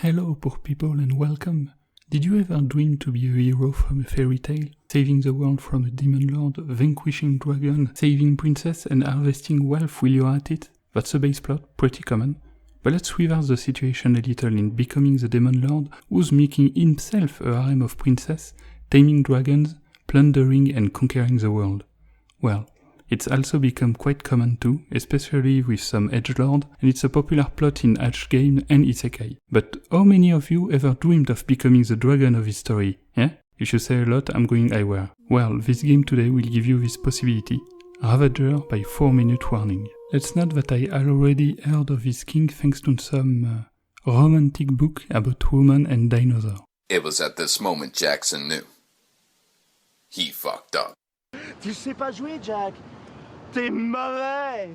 Hello poor people and welcome! Did you ever dream to be a hero from a fairy tale? Saving the world from a demon lord, vanquishing dragon, saving princess and harvesting wealth while you're at it? That's a base plot, pretty common. But let's reverse the situation a little in becoming the demon lord, who's making himself a harem of princess, taming dragons, plundering and conquering the world. Well, it's also become quite common too, especially with some edgelord, and it's a popular plot in H game and isekai. But how many of you ever dreamed of becoming the dragon of his story? Yeah? If you say a lot, I'm going eyewear. Well, this game today will give you this possibility. Ravager by 4Minutewarning. Let's note that I already heard of this king thanks to some romantic book about women and dinosaurs. It was at this moment Jackson knew. He fucked up. Tu sais pas jouer, Jack. T'es mauvais.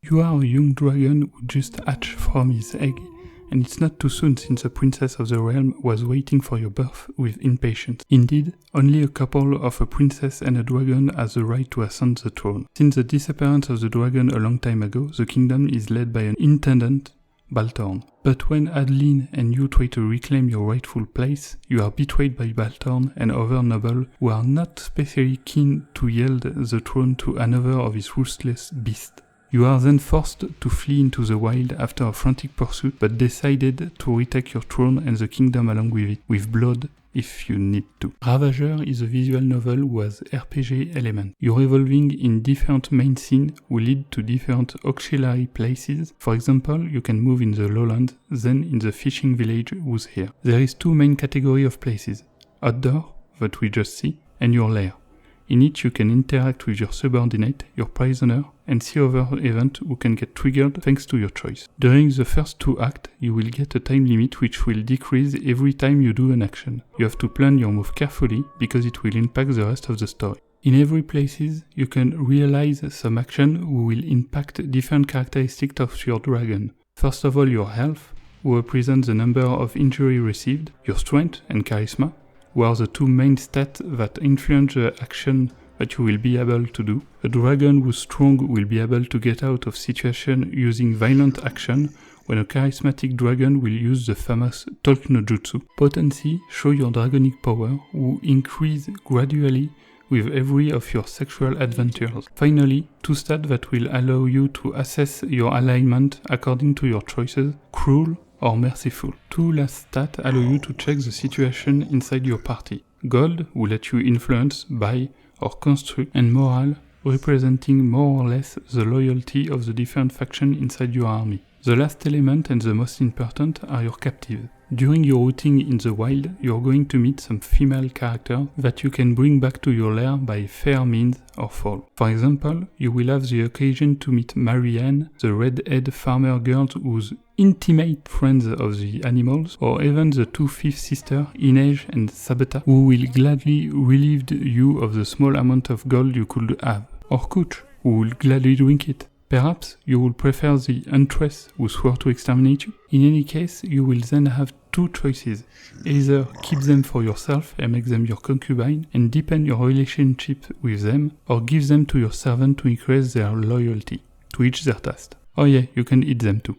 You are a young dragon who just hatched from his egg, and it's not too soon since the princess of the realm was waiting for your birth with impatience. Indeed, only a couple of a princess and a dragon has the right to ascend the throne. Since the disappearance of the dragon a long time ago, the kingdom is led by an intendant, Baltorn. But when Adeline and you try to reclaim your rightful place, you are betrayed by Baltorn and other nobles who are not especially keen to yield the throne to another of his ruthless beasts. You are then forced to flee into the wild after a frantic pursuit, but decided to retake your throne and the kingdom along with it, with blood if you need to. Ravager is a visual novel who has RPG elements. You're evolving in different main scenes who lead to different auxiliary places. For example, you can move in the lowlands, then in the fishing village who's here. There is two main categories of places: outdoor, that we just see, and your lair. In it you can interact with your subordinate, your prisoner, and see other events who can get triggered thanks to your choice. During the first two acts, you will get a time limit which will decrease every time you do an action. You have to plan your move carefully because it will impact the rest of the story. In every places, you can realize some action who will impact different characteristics of your dragon. First of all, your health, who represents the number of injuries received, your strength and charisma, who are the two main stats that influence the action that you will be able to do. A dragon who's strong will be able to get out of situation using violent action, when a charismatic dragon will use the famous Talk no Jutsu. Potency show your dragonic power, who increase gradually with every of your sexual adventures. Finally, two stats that will allow you to assess your alignment according to your choices: cruel or merciful. Two last stats allow you to check the situation inside your party. Gold will let you influence, buy, or construct, and moral, representing more or less the loyalty of the different factions inside your army. The last element and the most important are your captives. During your routing in the wild, you are going to meet some female characters that you can bring back to your lair by fair means or foul. For example, you will have the occasion to meet Marianne, the red-haired farmer girl who's intimate friends of the animals, or even the two fifth sisters, Inej and Sabeta, who will gladly relieve you of the small amount of gold you could have. Or Kuch, who will gladly drink it. Perhaps you will prefer the huntress who swore to exterminate you. In any case, you will then have two choices: either keep them for yourself and make them your concubine and deepen your relationship with them, or give them to your servant to increase their loyalty. To each their taste. Oh yeah, you can eat them too.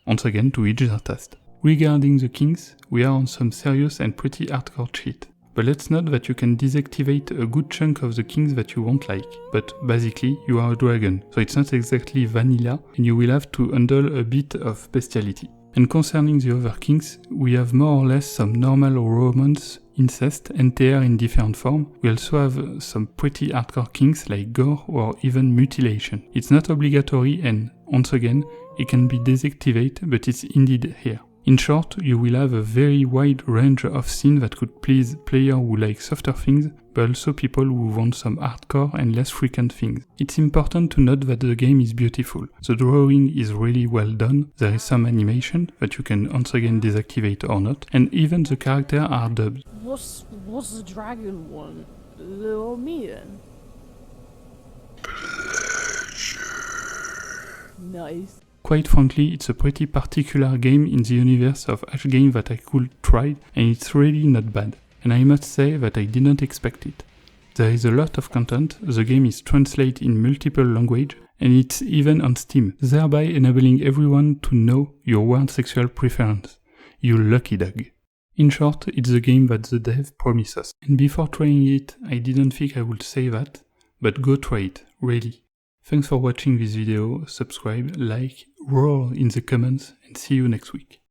Once again, to each their taste. Regarding the kings, we are on some serious and pretty hardcore shit. But let's note that you can deactivate a good chunk of the kings that you won't like. But basically, you are a dragon, so it's not exactly vanilla, and you will have to handle a bit of bestiality. And concerning the other kings, we have more or less some normal romance, incest, and tear in different form. We also have some pretty hardcore kings like gore or even mutilation. It's not obligatory and, once again, it can be deactivated, but it's indeed here. In short, you will have a very wide range of scenes that could please players who like softer things, but also people who want some hardcore and less frequent things. It's important to note that the game is beautiful. The drawing is really well done, there is some animation that you can once again deactivate or not, and even the characters are dubbed. What's the dragon one? Little me then? Nice. Quite frankly, it's a pretty particular game in the universe of Ash game that I could try, and it's really not bad. And I must say that I didn't expect it. There is a lot of content, the game is translated in multiple languages, and it's even on Steam, thereby enabling everyone to know your weird sexual preference. You lucky dog. In short, it's the game that the dev promised us. And before trying it, I didn't think I would say that, but go try it, really. Thanks for watching this video, subscribe, like, roar in the comments, and see you next week.